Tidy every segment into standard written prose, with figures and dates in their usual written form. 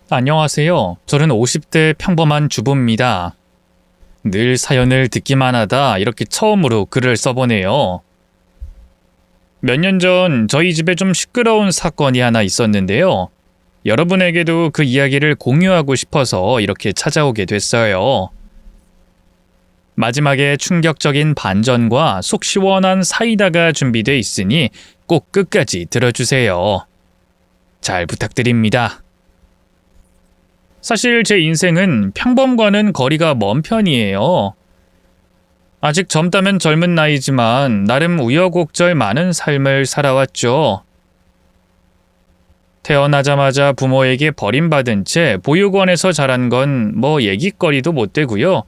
안녕하세요. 저는 50대 평범한 주부입니다. 늘 사연을 듣기만 하다 이렇게 처음으로 글을 써보네요. 몇 년 전 저희 집에 좀 시끄러운 사건이 하나 있었는데요. 여러분에게도 그 이야기를 공유하고 싶어서 이렇게 찾아오게 됐어요. 마지막에 충격적인 반전과 속 시원한 사이다가 준비돼 있으니 꼭 끝까지 들어주세요. 잘 부탁드립니다. 사실 제 인생은 평범과는 거리가 먼 편이에요. 아직 젊다면 젊은 나이지만 나름 우여곡절 많은 삶을 살아왔죠. 태어나자마자 부모에게 버림받은 채 보육원에서 자란 건 뭐 얘기거리도 못 되고요.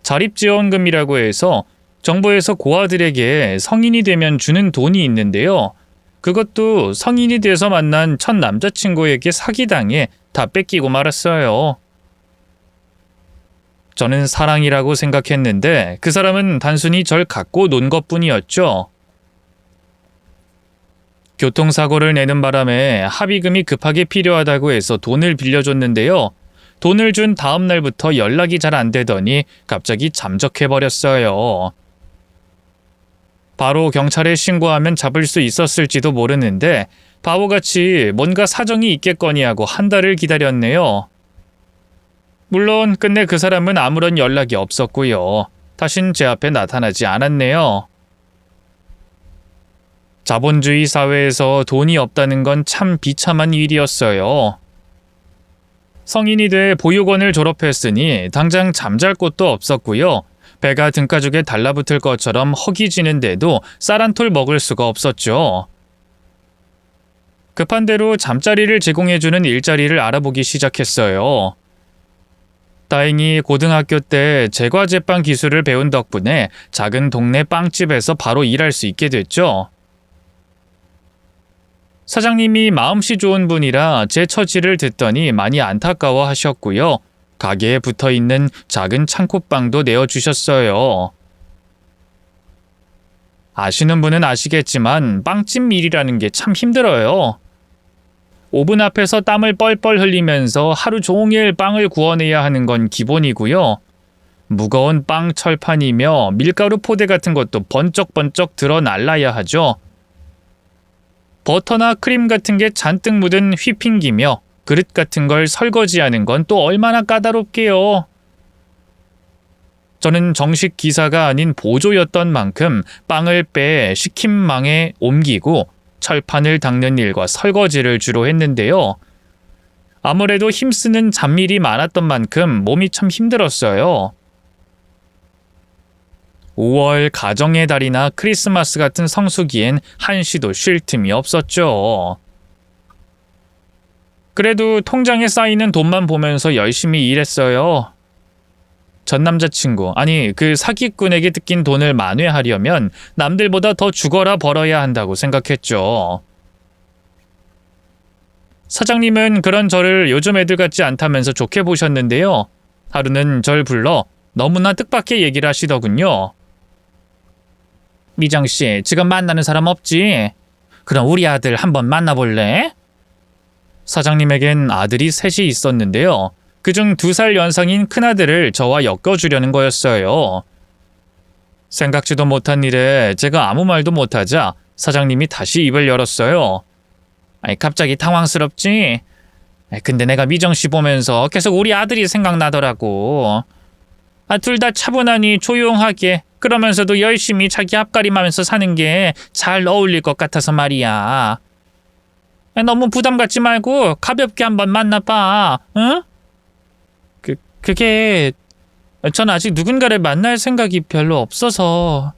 자립지원금이라고 해서 정부에서 고아들에게 성인이 되면 주는 돈이 있는데요. 그것도 성인이 돼서 만난 첫 남자친구에게 사기당해 다 뺏기고 말았어요. 저는 사랑이라고 생각했는데 그 사람은 단순히 절 갖고 논 것뿐이었죠. 교통사고를 내는 바람에 합의금이 급하게 필요하다고 해서 돈을 빌려줬는데요. 돈을 준 다음 날부터 연락이 잘 안 되더니 갑자기 잠적해버렸어요. 바로 경찰에 신고하면 잡을 수 있었을지도 모르는데 바보같이 뭔가 사정이 있겠거니 하고 한 달을 기다렸네요. 물론 끝내 그 사람은 아무런 연락이 없었고요. 다신 제 앞에 나타나지 않았네요. 자본주의 사회에서 돈이 없다는 건 참 비참한 일이었어요. 성인이 돼 보육원을 졸업했으니 당장 잠잘 곳도 없었고요. 배가 등가죽에 달라붙을 것처럼 허기지는데도 쌀 한 톨 먹을 수가 없었죠. 급한 대로 잠자리를 제공해주는 일자리를 알아보기 시작했어요. 다행히 고등학교 때 제과제빵 기술을 배운 덕분에 작은 동네 빵집에서 바로 일할 수 있게 됐죠. 사장님이 마음씨 좋은 분이라 제 처지를 듣더니 많이 안타까워 하셨고요. 가게에 붙어있는 작은 창고빵도 내어주셨어요. 아시는 분은 아시겠지만 빵집 일이라는 게 참 힘들어요. 오븐 앞에서 땀을 뻘뻘 흘리면서 하루 종일 빵을 구워내야 하는 건 기본이고요. 무거운 빵 철판이며 밀가루 포대 같은 것도 번쩍번쩍 드러날라야 하죠. 버터나 크림 같은 게 잔뜩 묻은 휘핑기며 그릇 같은 걸 설거지하는 건 또 얼마나 까다롭게요. 저는 정식 기사가 아닌 보조였던 만큼 빵을 빼 식힌망에 옮기고 철판을 닦는 일과 설거지를 주로 했는데요. 아무래도 힘쓰는 잡일이 많았던 만큼 몸이 참 힘들었어요. 5월 가정의 달이나 크리스마스 같은 성수기엔 한시도 쉴 틈이 없었죠. 그래도 통장에 쌓이는 돈만 보면서 열심히 일했어요. 전 남자친구, 아니 그 사기꾼에게 뜯긴 돈을 만회하려면 남들보다 더 죽어라 벌어야 한다고 생각했죠. 사장님은 그런 저를 요즘 애들 같지 않다면서 좋게 보셨는데요. 하루는 절 불러 너무나 뜻밖의 얘기를 하시더군요. 미정씨, 지금 만나는 사람 없지? 그럼 우리 아들 한번 만나볼래? 사장님에겐 아들이 셋이 있었는데요. 그중 2살 연상인 큰아들을 저와 엮어주려는 거였어요. 생각지도 못한 일에 제가 아무 말도 못하자 사장님이 다시 입을 열었어요. 갑자기 당황스럽지? 근데 내가 미정씨 보면서 계속 우리 아들이 생각나더라고. 둘 다 차분하니 조용하게 그러면서도 열심히 자기 앞가림하면서 사는 게 잘 어울릴 것 같아서 말이야. 너무 부담 갖지 말고 가볍게 한번 만나봐. 응? 그게 전 아직 누군가를 만날 생각이 별로 없어서.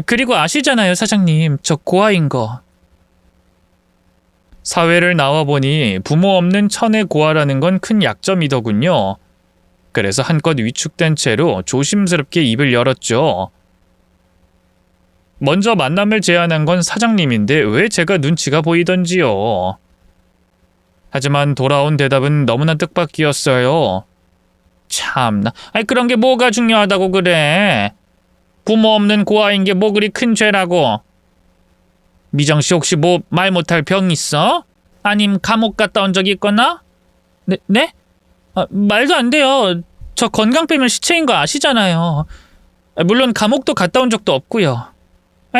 그리고 아시잖아요, 사장님. 저 고아인 거. 사회를 나와보니 부모 없는 천의 고아라는 건 큰 약점이더군요. 그래서 한껏 위축된 채로 조심스럽게 입을 열었죠. 먼저 만남을 제안한 건 사장님인데 왜 제가 눈치가 보이던지요. 하지만 돌아온 대답은 너무나 뜻밖이었어요. 참나, 그런 게 뭐가 중요하다고 그래. 부모 없는 고아인 게 뭐 그리 큰 죄라고. 미정씨 혹시 뭐 말 못할 병 있어? 아님 감옥 갔다 온 적 있거나? 네? 말도 안 돼요. 저 건강 빼면 시체인 거 아시잖아요. 물론 감옥도 갔다 온 적도 없고요.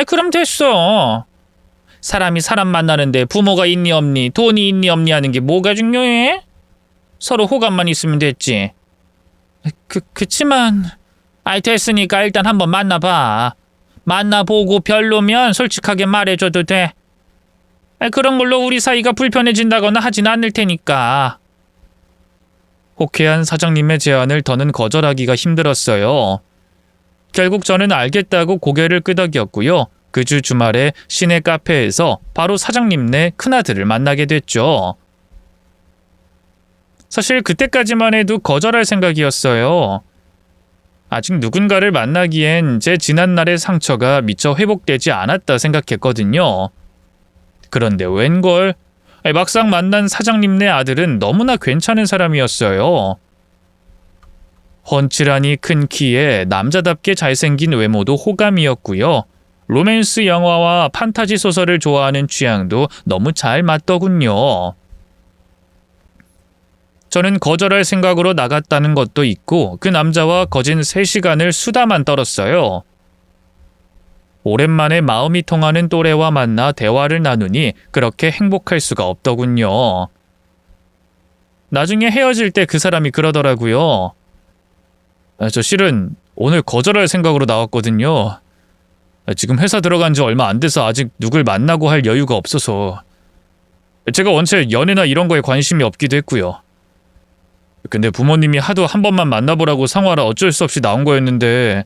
그럼 됐어. 사람이 사람 만나는데 부모가 있니 없니, 돈이 있니 없니 하는 게 뭐가 중요해? 서로 호감만 있으면 됐지. 그치만... 됐으니까 일단 한번 만나봐. 만나보고 별로면 솔직하게 말해줘도 돼. 그런 걸로 우리 사이가 불편해진다거나 하진 않을 테니까. 호쾌한 사장님의 제안을 더는 거절하기가 힘들었어요. 결국 저는 알겠다고 고개를 끄덕였고요. 그 주 주말에 시내 카페에서 바로 사장님네 큰아들을 만나게 됐죠. 사실 그때까지만 해도 거절할 생각이었어요. 아직 누군가를 만나기엔 제 지난날의 상처가 미처 회복되지 않았다 생각했거든요. 그런데 웬걸, 막상 만난 사장님네 아들은 너무나 괜찮은 사람이었어요. 훤칠하니 큰 키에 남자답게 잘생긴 외모도 호감이었고요. 로맨스 영화와 판타지 소설을 좋아하는 취향도 너무 잘 맞더군요. 저는 거절할 생각으로 나갔다는 것도 있고 그 남자와 거진 3시간을 수다만 떨었어요. 오랜만에 마음이 통하는 또래와 만나 대화를 나누니 그렇게 행복할 수가 없더군요. 나중에 헤어질 때 그 사람이 그러더라고요. 저 실은 오늘 거절할 생각으로 나왔거든요. 지금 회사 들어간 지 얼마 안 돼서 아직 누굴 만나고 할 여유가 없어서. 제가 원체 연애나 이런 거에 관심이 없기도 했고요. 근데 부모님이 하도 한 번만 만나보라고 상화라 어쩔 수 없이 나온 거였는데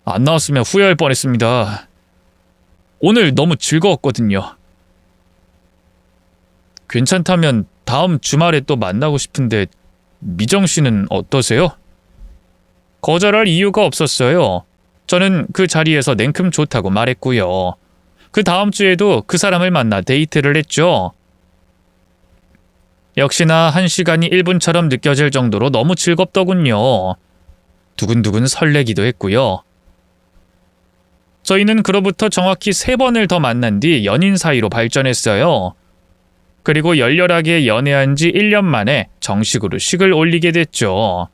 안 나왔으면 후회할 뻔했습니다. 오늘 너무 즐거웠거든요. 괜찮다면 다음 주말에 또 만나고 싶은데 미정 씨는 어떠세요? 거절할 이유가 없었어요. 저는 그 자리에서 냉큼 좋다고 말했고요. 그 다음 주에도 그 사람을 만나 데이트를 했죠. 역시나 1시간이 1분처럼 느껴질 정도로 너무 즐겁더군요. 두근두근 설레기도 했고요. 저희는 그로부터 정확히 3번을 더 만난 뒤 연인 사이로 발전했어요. 그리고 열렬하게 연애한 지 1년 만에 정식으로 식을 올리게 됐죠.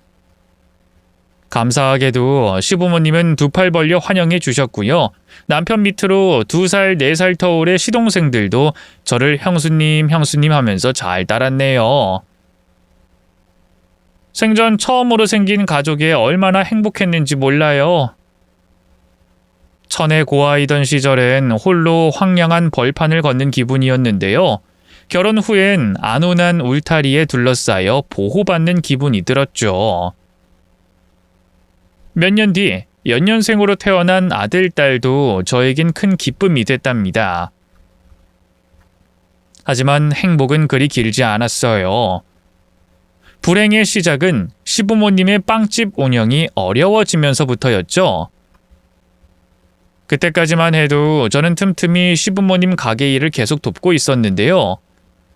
감사하게도 시부모님은 2팔 벌려 환영해 주셨고요. 남편 밑으로 2살, 4살 터울의 시동생들도 저를 형수님, 형수님 하면서 잘 따랐네요. 생전 처음으로 생긴 가족에 얼마나 행복했는지 몰라요. 천에 고아이던 시절엔 홀로 황량한 벌판을 걷는 기분이었는데요. 결혼 후엔 안온한 울타리에 둘러싸여 보호받는 기분이 들었죠. 몇 년 뒤 연년생으로 태어난 아들, 딸도 저에겐 큰 기쁨이 됐답니다. 하지만 행복은 그리 길지 않았어요. 불행의 시작은 시부모님의 빵집 운영이 어려워지면서부터였죠. 그때까지만 해도 저는 틈틈이 시부모님 가게 일을 계속 돕고 있었는데요.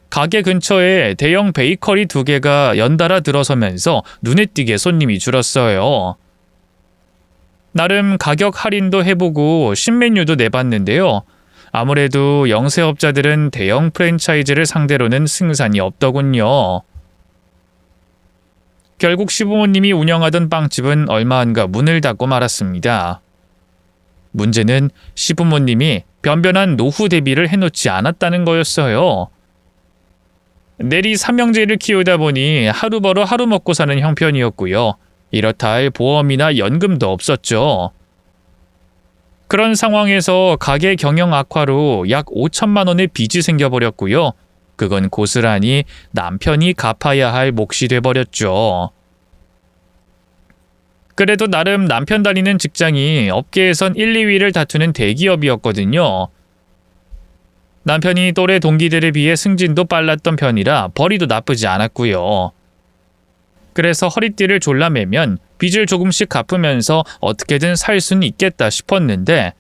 가게 근처에 대형 베이커리 2개가 연달아 들어서면서 눈에 띄게 손님이 줄었어요. 나름 가격 할인도 해보고 신메뉴도 내봤는데요. 아무래도 영세업자들은 대형 프랜차이즈를 상대로는 승산이 없더군요. 결국 시부모님이 운영하던 빵집은 얼마 안가 문을 닫고 말았습니다. 문제는 시부모님이 변변한 노후 대비를 해놓지 않았다는 거였어요. 내리 3형제를 키우다 보니 하루 벌어 하루 먹고 사는 형편이었고요. 이렇다 할 보험이나 연금도 없었죠. 그런 상황에서 가게 경영 악화로 약 5천만 원의 빚이 생겨버렸고요. 그건 고스란히 남편이 갚아야 할 몫이 돼버렸죠. 그래도 나름 남편 다니는 직장이 업계에선 1, 2위를 다투는 대기업이었거든요. 남편이 또래 동기들에 비해 승진도 빨랐던 편이라 벌이도 나쁘지 않았고요. 그래서 허리띠를 졸라매면 빚을 조금씩 갚으면서 어떻게든 살 수는 있겠다 싶었는데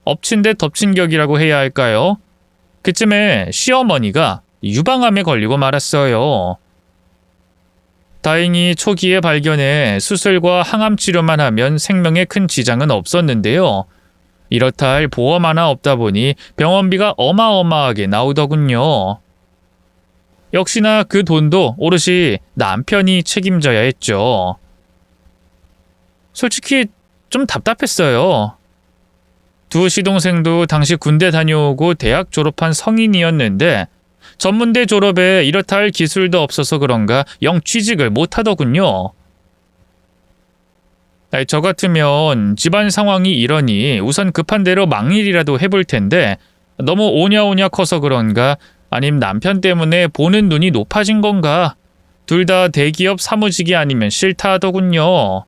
엎친 데 덮친 격이라고 해야 할까요? 그쯤에 시어머니가 유방암에 걸리고 말았어요. 다행히 초기에 발견해 수술과 항암 치료만 하면 생명에 큰 지장은 없었는데요. 이렇다 할 보험 하나 없다 보니 병원비가 어마어마하게 나오더군요. 역시나 그 돈도 오롯이 남편이 책임져야 했죠. 솔직히 좀 답답했어요. 두 시동생도 당시 군대 다녀오고 대학 졸업한 성인이었는데 전문대 졸업에 이렇다 할 기술도 없어서 그런가 영 취직을 못하더군요. 저 같으면 집안 상황이 이러니 우선 급한 대로 막일이라도 해볼 텐데 너무 오냐오냐 커서 그런가 아님 남편 때문에 보는 눈이 높아진 건가 둘 다 대기업 사무직이 아니면 싫다 하더군요.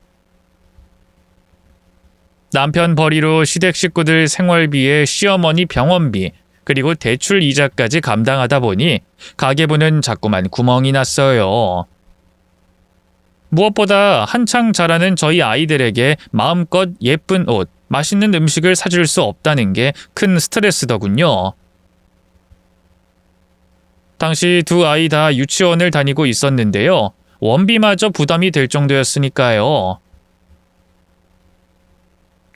남편 벌이로 시댁 식구들 생활비에 시어머니 병원비 그리고 대출 이자까지 감당하다 보니 가계부는 자꾸만 구멍이 났어요. 무엇보다 한창 자라는 저희 아이들에게 마음껏 예쁜 옷, 맛있는 음식을 사줄 수 없다는 게 큰 스트레스더군요. 당시 두 아이 다 유치원을 다니고 있었는데요. 원비마저 부담이 될 정도였으니까요.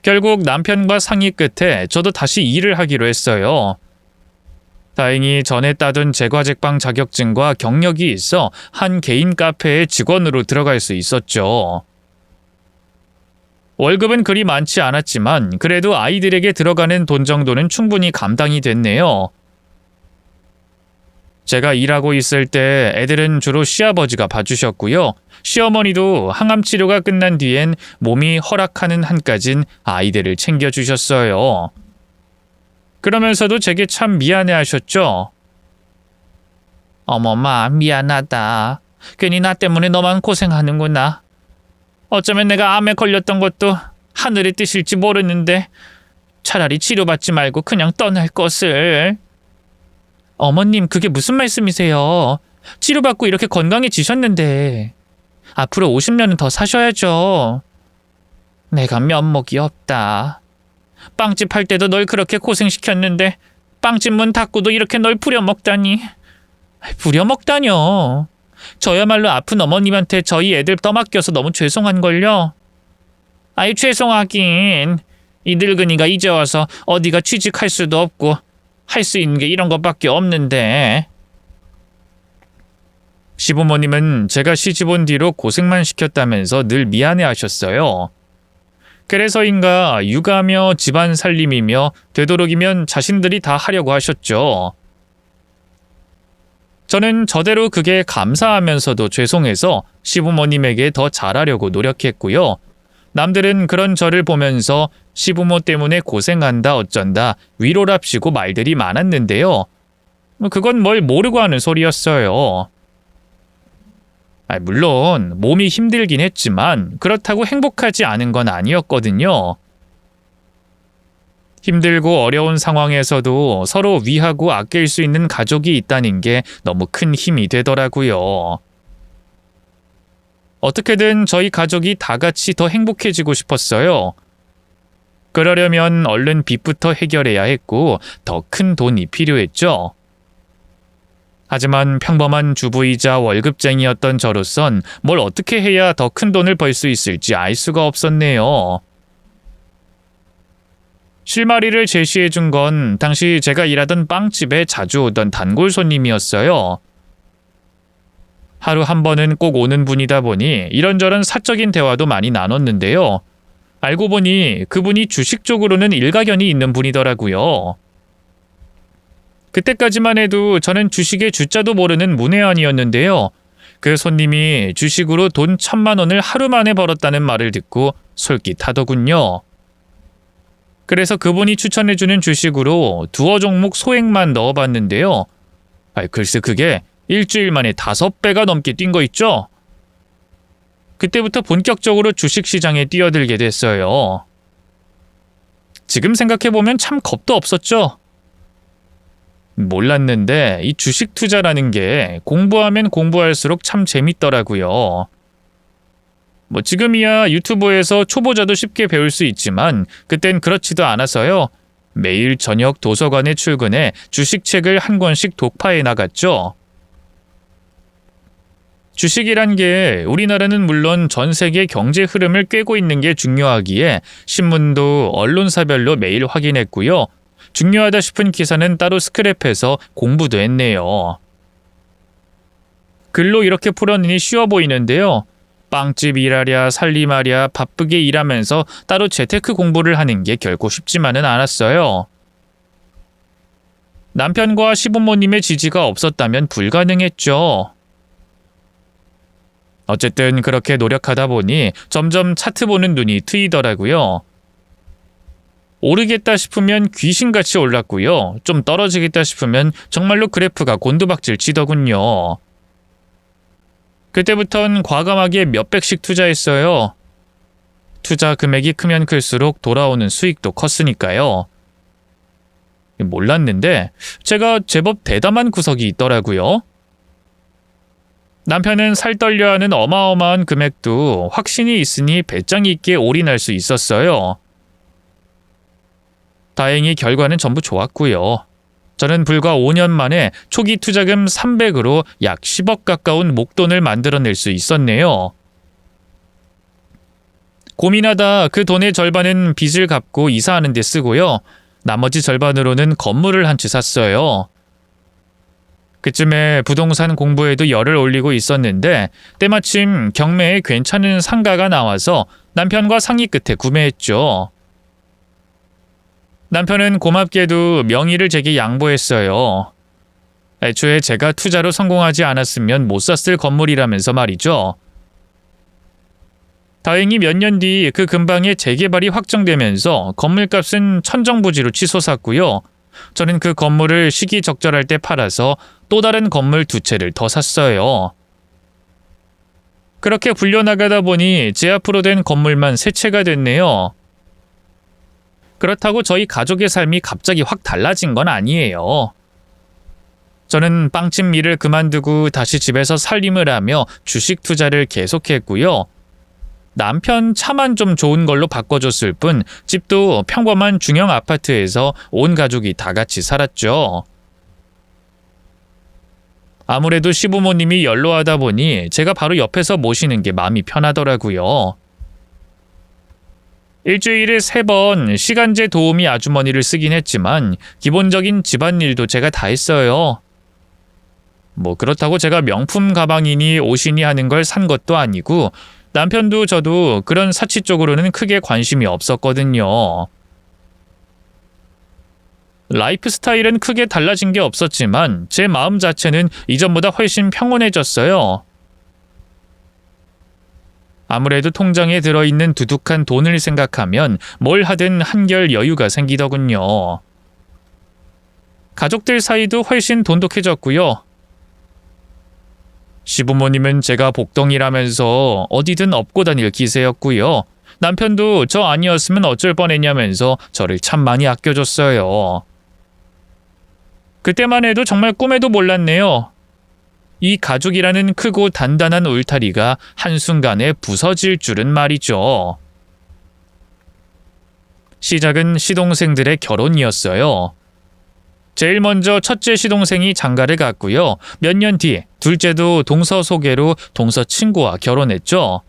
결국 남편과 상의 끝에 저도 다시 일을 하기로 했어요. 다행히 전에 따둔 제과제빵 자격증과 경력이 있어 한 개인 카페에 직원으로 들어갈 수 있었죠. 월급은 그리 많지 않았지만 그래도 아이들에게 들어가는 돈 정도는 충분히 감당이 됐네요. 제가 일하고 있을 때 애들은 주로 시아버지가 봐주셨고요. 시어머니도 항암 치료가 끝난 뒤엔 몸이 허락하는 한까진 아이들을 챙겨주셨어요. 그러면서도 제게 참 미안해하셨죠. 어머마 미안하다. 괜히 나 때문에 너만 고생하는구나. 어쩌면 내가 암에 걸렸던 것도 하늘의 뜻일지 모르는데 차라리 치료받지 말고 그냥 떠날 것을. 어머님 그게 무슨 말씀이세요? 치료받고 이렇게 건강해지셨는데 앞으로 50년은 더 사셔야죠. 내가 면목이 없다. 빵집 할 때도 널 그렇게 고생시켰는데 빵집 문 닫고도 이렇게 널 부려먹다니. 부려먹다뇨. 저야말로 아픈 어머님한테 저희 애들 떠맡겨서 너무 죄송한걸요. 아이 죄송하긴. 이 늙은이가 이제 와서 어디가 취직할 수도 없고 할 수 있는 게 이런 것밖에 없는데. 시부모님은 제가 시집 온 뒤로 고생만 시켰다면서 늘 미안해하셨어요. 그래서인가 육아며 집안 살림이며 되도록이면 자신들이 다 하려고 하셨죠. 저는 저대로 그게 감사하면서도 죄송해서 시부모님에게 더 잘하려고 노력했고요. 남들은 그런 저를 보면서 시부모 때문에 고생한다 어쩐다 위로랍시고 말들이 많았는데요. 그건 뭘 모르고 하는 소리였어요. 물론 몸이 힘들긴 했지만 그렇다고 행복하지 않은 건 아니었거든요. 힘들고 어려운 상황에서도 서로 위하고 아낄 수 있는 가족이 있다는 게 너무 큰 힘이 되더라고요. 어떻게든 저희 가족이 다 같이 더 행복해지고 싶었어요. 그러려면 얼른 빚부터 해결해야 했고 더 큰 돈이 필요했죠. 하지만 평범한 주부이자 월급쟁이였던 저로선 뭘 어떻게 해야 더 큰 돈을 벌 수 있을지 알 수가 없었네요. 실마리를 제시해 준 건 당시 제가 일하던 빵집에 자주 오던 단골 손님이었어요. 하루 한 번은 꼭 오는 분이다 보니 이런저런 사적인 대화도 많이 나눴는데요. 알고 보니 그분이 주식 쪽으로는 일가견이 있는 분이더라고요. 그때까지만 해도 저는 주식의 주자도 모르는 문외한이었는데요. 그 손님이 주식으로 돈 1,000만 원을 하루 만에 벌었다는 말을 듣고 솔깃하더군요. 그래서 그분이 추천해주는 주식으로 두어 종목 소액만 넣어봤는데요. 글쎄 그게 일주일 만에 5배가 넘게 뛴 거 있죠? 그때부터 본격적으로 주식시장에 뛰어들게 됐어요. 지금 생각해보면 참 겁도 없었죠? 몰랐는데 이 주식 투자라는 게 공부하면 공부할수록 참 재밌더라고요. 지금이야 유튜브에서 초보자도 쉽게 배울 수 있지만 그땐 그렇지도 않아서요. 매일 저녁 도서관에 출근해 주식책을 한 권씩 독파해 나갔죠. 주식이란 게 우리나라는 물론 전 세계 경제 흐름을 꿰고 있는 게 중요하기에 신문도 언론사별로 매일 확인했고요. 중요하다 싶은 기사는 따로 스크랩해서 공부도 했네요. 글로 이렇게 풀어내니 쉬워 보이는데요. 빵집 일하랴 살림하랴 바쁘게 일하면서 따로 재테크 공부를 하는 게 결코 쉽지만은 않았어요. 남편과 시부모님의 지지가 없었다면 불가능했죠. 어쨌든 그렇게 노력하다 보니 점점 차트 보는 눈이 트이더라고요. 오르겠다 싶으면 귀신같이 올랐고요. 좀 떨어지겠다 싶으면 정말로 그래프가 곤두박질 치더군요. 그때부턴 과감하게 몇백씩 투자했어요. 투자 금액이 크면 클수록 돌아오는 수익도 컸으니까요. 몰랐는데 제가 제법 대담한 구석이 있더라고요. 남편은 살떨려하는 어마어마한 금액도 확신이 있으니 배짱 있게 올인할 수 있었어요. 다행히 결과는 전부 좋았고요. 저는 불과 5년 만에 초기 투자금 300으로 약 10억 가까운 목돈을 만들어낼 수 있었네요. 고민하다 그 돈의 절반은 빚을 갚고 이사하는 데 쓰고요. 나머지 절반으로는 건물을 한 채 샀어요. 그쯤에 부동산 공부에도 열을 올리고 있었는데 때마침 경매에 괜찮은 상가가 나와서 남편과 상의 끝에 구매했죠. 남편은 고맙게도 명의를 제게 양보했어요. 애초에 제가 투자로 성공하지 않았으면 못 샀을 건물이라면서 말이죠. 다행히 몇 년 뒤 그 근방에 재개발이 확정되면서 건물값은 천정부지로 치솟았고요. 저는 그 건물을 시기적절할 때 팔아서 또 다른 건물 2채를 더 샀어요. 그렇게 불려나가다 보니 제 앞으로 된 건물만 3채가 됐네요. 그렇다고 저희 가족의 삶이 갑자기 확 달라진 건 아니에요. 저는 빵집 일을 그만두고 다시 집에서 살림을 하며 주식 투자를 계속했고요. 남편 차만 좀 좋은 걸로 바꿔줬을 뿐 집도 평범한 중형 아파트에서 온 가족이 다 같이 살았죠. 아무래도 시부모님이 연로하다 보니 제가 바로 옆에서 모시는 게 마음이 편하더라고요. 일주일에 3번 시간제 도우미 아주머니를 쓰긴 했지만 기본적인 집안일도 제가 다 했어요. 그렇다고 제가 명품 가방이니 옷이니 하는 걸 산 것도 아니고 남편도 저도 그런 사치 쪽으로는 크게 관심이 없었거든요. 라이프 스타일은 크게 달라진 게 없었지만 제 마음 자체는 이전보다 훨씬 평온해졌어요. 아무래도 통장에 들어있는 두둑한 돈을 생각하면 뭘 하든 한결 여유가 생기더군요. 가족들 사이도 훨씬 돈독해졌고요. 시부모님은 제가 복덩이라면서 어디든 업고 다닐 기세였고요. 남편도 저 아니었으면 어쩔 뻔했냐면서 저를 참 많이 아껴줬어요. 그때만 해도 정말 꿈에도 몰랐네요. 이 가족이라는 크고 단단한 울타리가 한순간에 부서질 줄은 말이죠. 시작은 시동생들의 결혼이었어요. 제일 먼저 첫째 시동생이 장가를 갔고요. 몇 년 뒤 둘째도 동서 소개로 동서 친구와 결혼했죠.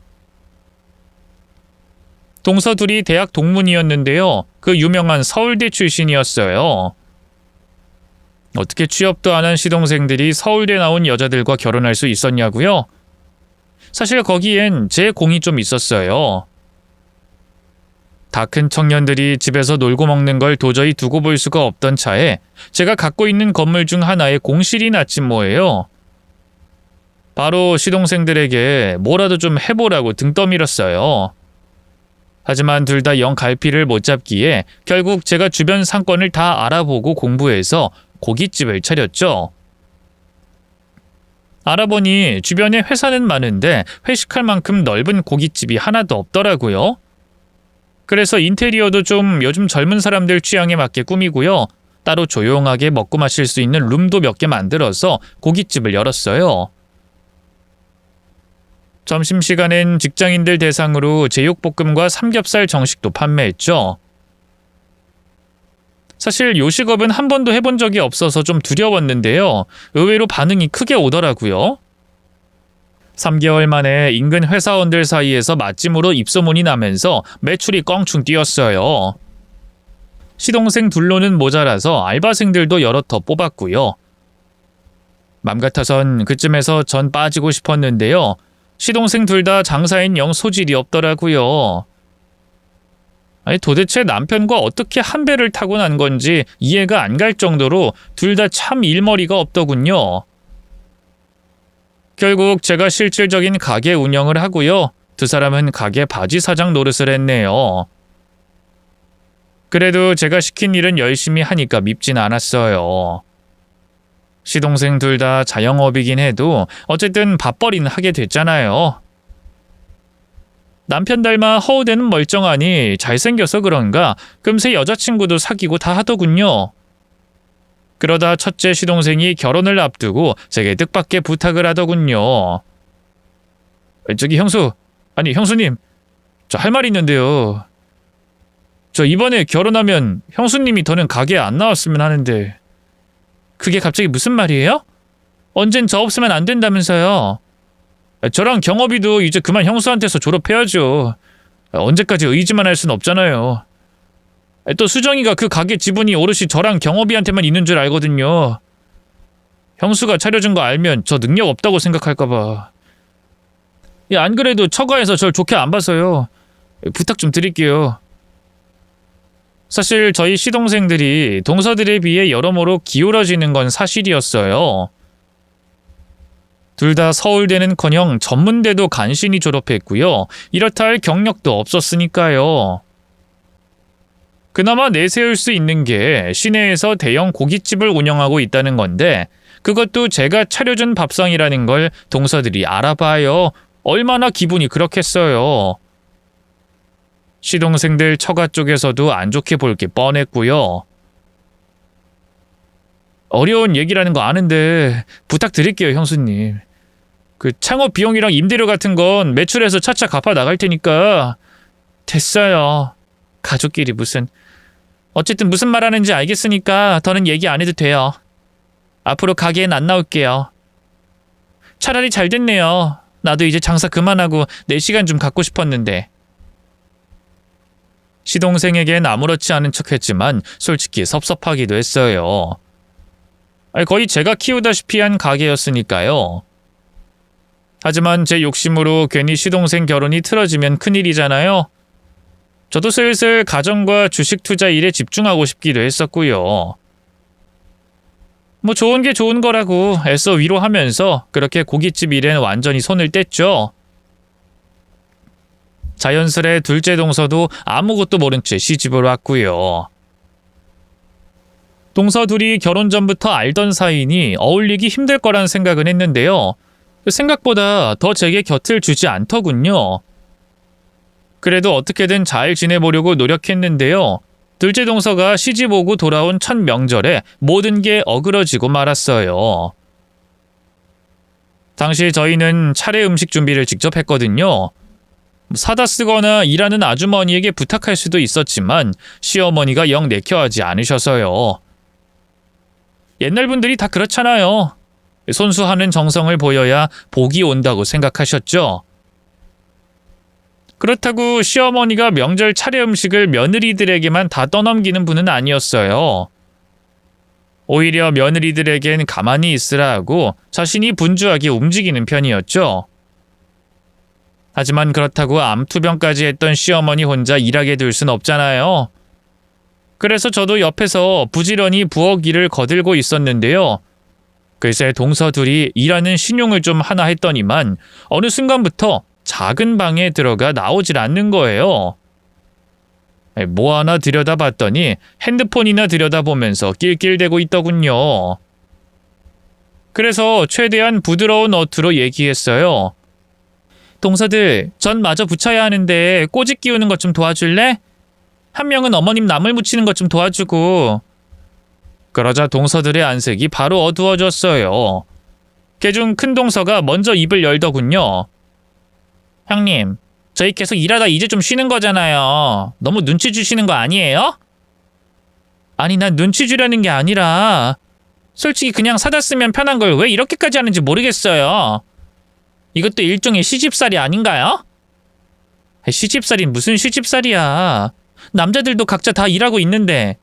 동서 둘이 대학 동문이었는데요. 그 유명한 서울대 출신이었어요. 어떻게 취업도 안 한 시동생들이 서울대 나온 여자들과 결혼할 수 있었냐고요? 사실 거기엔 제 공이 좀 있었어요. 다 큰 청년들이 집에서 놀고 먹는 걸 도저히 두고 볼 수가 없던 차에 제가 갖고 있는 건물 중 하나에 공실이 났지 뭐예요. 바로 시동생들에게 뭐라도 좀 해보라고 등 떠밀었어요. 하지만 둘 다 영 갈피를 못 잡기에 결국 제가 주변 상권을 다 알아보고 공부해서 고깃집을 차렸죠. 알아보니 주변에 회사는 많은데 회식할 만큼 넓은 고깃집이 하나도 없더라고요. 그래서 인테리어도 좀 요즘 젊은 사람들 취향에 맞게 꾸미고요. 따로 조용하게 먹고 마실 수 있는 룸도 몇 개 만들어서 고깃집을 열었어요. 점심시간엔 직장인들 대상으로 제육볶음과 삼겹살 정식도 판매했죠. 사실 요식업은 한 번도 해본 적이 없어서 좀 두려웠는데요. 의외로 반응이 크게 오더라고요. 3개월 만에 인근 회사원들 사이에서 맛집으로 입소문이 나면서 매출이 껑충 뛰었어요. 시동생 둘로는 모자라서 알바생들도 여럿 더 뽑았고요. 맘 같아선 그쯤에서 전 빠지고 싶었는데요. 시동생 둘 다 장사엔 영 소질이 없더라고요. 아니 도대체 남편과 어떻게 한 배를 타고 난 건지 이해가 안 갈 정도로 둘 다 참 일머리가 없더군요. 결국 제가 실질적인 가게 운영을 하고요. 두 사람은 가게 바지 사장 노릇을 했네요. 그래도 제가 시킨 일은 열심히 하니까 밉진 않았어요. 시동생 둘 다 자영업이긴 해도 어쨌든 밥벌이는 하게 됐잖아요. 남편 닮아 허우대는 멀쩡하니 잘생겨서 그런가 금세 여자친구도 사귀고 다 하더군요. 그러다 첫째 시동생이 결혼을 앞두고 제게 뜻밖의 부탁을 하더군요. 저기 형수님, 저 할 말이 있는데요. 저 이번에 결혼하면 형수님이 더는 가게에 안 나왔으면 하는데. 그게 갑자기 무슨 말이에요? 언젠 저 없으면 안 된다면서요. 저랑 경업이도 이제 그만 형수한테서 졸업해야죠. 언제까지 의지만 할 순 없잖아요. 또 수정이가 그 가게 지분이 오롯이 저랑 경업이한테만 있는 줄 알거든요. 형수가 차려준 거 알면 저 능력 없다고 생각할까봐. 안 그래도 처가에서 절 좋게 안 봐서요. 부탁 좀 드릴게요. 사실 저희 시동생들이 동서들에 비해 여러모로 기울어지는 건 사실이었어요. 둘 다 서울대는커녕 전문대도 간신히 졸업했고요. 이렇다 할 경력도 없었으니까요. 그나마 내세울 수 있는 게 시내에서 대형 고깃집을 운영하고 있다는 건데 그것도 제가 차려준 밥상이라는 걸 동서들이 알아봐요. 얼마나 기분이 그렇겠어요. 시동생들 처가 쪽에서도 안 좋게 볼 게 뻔했고요. 어려운 얘기라는 거 아는데 부탁드릴게요, 형수님. 그 창업 비용이랑 임대료 같은 건 매출해서 차차 갚아 나갈 테니까. 됐어요. 가족끼리 무슨. 어쨌든 무슨 말하는지 알겠으니까 더는 얘기 안 해도 돼요. 앞으로 가게엔 안 나올게요. 차라리 잘 됐네요. 나도 이제 장사 그만하고 내 시간 좀 갖고 싶었는데. 시동생에겐 아무렇지 않은 척했지만 솔직히 섭섭하기도 했어요. 거의 제가 키우다시피 한 가게였으니까요. 하지만 제 욕심으로 괜히 시동생 결혼이 틀어지면 큰일이잖아요. 저도 슬슬 가정과 주식 투자 일에 집중하고 싶기도 했었고요. 뭐 좋은 게 좋은 거라고 애써 위로하면서 그렇게 고깃집 일엔 완전히 손을 뗐죠. 자연스레 둘째 동서도 아무것도 모른 채 시집을 왔고요. 동서 둘이 결혼 전부터 알던 사이니 어울리기 힘들 거란 생각은 했는데요. 생각보다 더 제게 곁을 주지 않더군요. 그래도 어떻게든 잘 지내보려고 노력했는데요. 둘째 동서가 시집 오고 돌아온 첫 명절에 모든 게 어그러지고 말았어요. 당시 저희는 차례 음식 준비를 직접 했거든요. 사다 쓰거나 일하는 아주머니에게 부탁할 수도 있었지만 시어머니가 영 내켜하지 않으셔서요. 옛날 분들이 다 그렇잖아요. 손수하는 정성을 보여야 복이 온다고 생각하셨죠. 그렇다고 시어머니가 명절 차례 음식을 며느리들에게만 다 떠넘기는 분은 아니었어요. 오히려 며느리들에겐 가만히 있으라 하고 자신이 분주하게 움직이는 편이었죠. 하지만 그렇다고 암투병까지 했던 시어머니 혼자 일하게 둘 순 없잖아요. 그래서 저도 옆에서 부지런히 부엌 일을 거들고 있었는데요. 글쎄 동서 둘이 일하는 신용을 좀 하나 했더니만 어느 순간부터 작은 방에 들어가 나오질 않는 거예요. 뭐 하나 들여다봤더니 핸드폰이나 들여다보면서 낄낄대고 있더군요. 그래서 최대한 부드러운 어투로 얘기했어요. 동서들, 전 마저 붙여야 하는데 꼬집 끼우는 것 좀 도와줄래? 한 명은 어머님 나물 무치는 것 좀 도와주고. 그러자 동서들의 안색이 바로 어두워졌어요. 그중 큰 동서가 먼저 입을 열더군요. 형님, 저희 계속 일하다 이제 좀 쉬는 거잖아요. 너무 눈치 주시는 거 아니에요? 아니, 난 눈치 주려는 게 아니라 솔직히 그냥 사다 쓰면 편한 걸 왜 이렇게까지 하는지 모르겠어요. 이것도 일종의 시집살이 아닌가요? 시집살이 무슨 시집살이야. 남자들도 각자 다 일하고 있는데.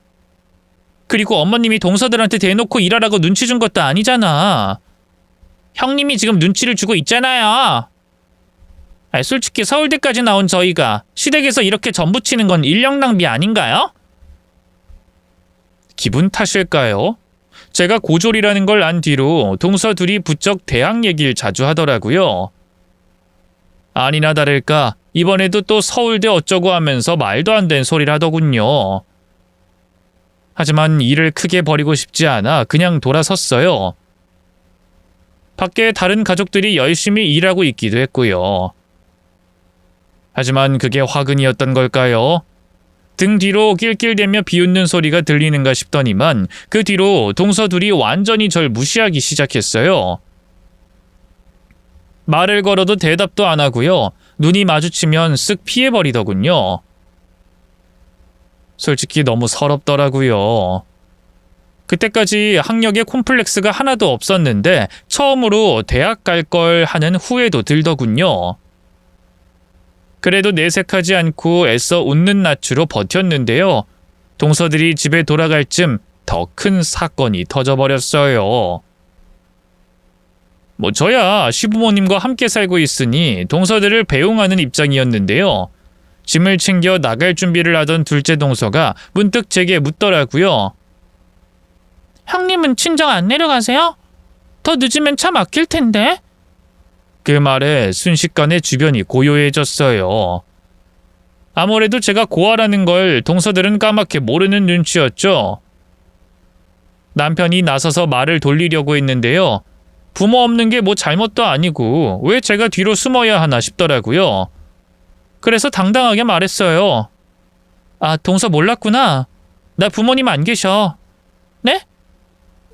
그리고 어머님이 동서들한테 대놓고 일하라고 눈치 준 것도 아니잖아. 형님이 지금 눈치를 주고 있잖아요. 솔직히 서울대까지 나온 저희가 시댁에서 이렇게 전부치는 건 인력 낭비 아닌가요? 기분 탓일까요? 제가 고졸이라는 걸 안 뒤로 동서 둘이 부쩍 대학 얘기를 자주 하더라고요. 아니나 다를까 이번에도 또 서울대 어쩌고 하면서 말도 안 되는 소리를 하더군요. 하지만 일을 크게 벌이고 싶지 않아 그냥 돌아섰어요. 밖에 다른 가족들이 열심히 일하고 있기도 했고요. 하지만 그게 화근이었던 걸까요? 등 뒤로 낄낄대며 비웃는 소리가 들리는가 싶더니만 그 뒤로 동서 둘이 완전히 절 무시하기 시작했어요. 말을 걸어도 대답도 안 하고요. 눈이 마주치면 쓱 피해버리더군요. 솔직히 너무 서럽더라고요. 그때까지 학력에 콤플렉스가 하나도 없었는데 처음으로 대학 갈 걸 하는 후회도 들더군요. 그래도 내색하지 않고 애써 웃는 낯으로 버텼는데요. 동서들이 집에 돌아갈 쯤 더 큰 사건이 터져버렸어요. 저야 시부모님과 함께 살고 있으니 동서들을 배웅하는 입장이었는데요. 짐을 챙겨 나갈 준비를 하던 둘째 동서가 문득 제게 묻더라고요. 형님은 친정 안 내려가세요? 더 늦으면 차 막힐 텐데. 그 말에 순식간에 주변이 고요해졌어요. 아무래도 제가 고아라는 걸 동서들은 까맣게 모르는 눈치였죠. 남편이 나서서 말을 돌리려고 했는데요. 부모 없는 게 뭐 잘못도 아니고 왜 제가 뒤로 숨어야 하나 싶더라고요. 그래서 당당하게 말했어요. 아, 동서 몰랐구나. 나 부모님 안 계셔. 네?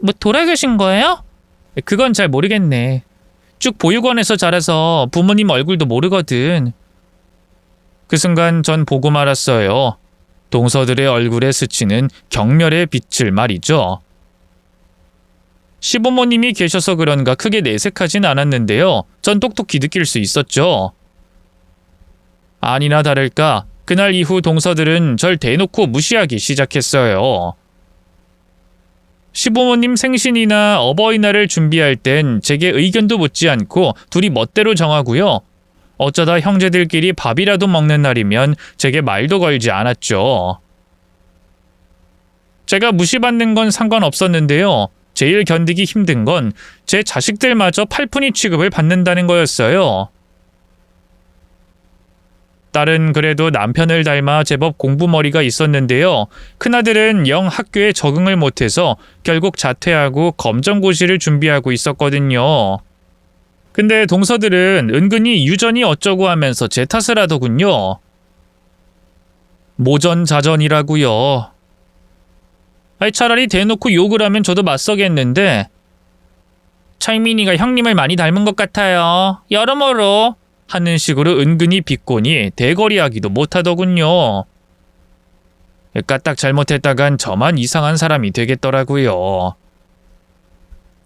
뭐 돌아가신 거예요? 그건 잘 모르겠네. 쭉 보육원에서 자라서 부모님 얼굴도 모르거든. 그 순간 전 보고 말았어요. 동서들의 얼굴에 스치는 경멸의 빛을 말이죠. 시부모님이 계셔서 그런가 크게 내색하진 않았는데요. 전 똑똑히 느낄 수 있었죠. 아니나 다를까 그날 이후 동서들은 절 대놓고 무시하기 시작했어요. 시부모님 생신이나 어버이날을 준비할 땐 제게 의견도 묻지 않고 둘이 멋대로 정하고요. 어쩌다 형제들끼리 밥이라도 먹는 날이면 제게 말도 걸지 않았죠. 제가 무시받는 건 상관없었는데요. 제일 견디기 힘든 건 제 자식들마저 팔푼이 취급을 받는다는 거였어요. 딸은 그래도 남편을 닮아 제법 공부머리가 있었는데요. 큰아들은 영 학교에 적응을 못해서 결국 자퇴하고 검정고시를 준비하고 있었거든요. 근데 동서들은 은근히 유전이 어쩌고 하면서 제 탓을 하더군요. 모전자전이라고요. 차라리 대놓고 욕을 하면 저도 맞서겠는데 철민이가 형님을 많이 닮은 것 같아요. 여러모로 하는 식으로 은근히 비꼬니 대거리하기도 못하더군요. 까딱 잘못했다간 저만 이상한 사람이 되겠더라고요.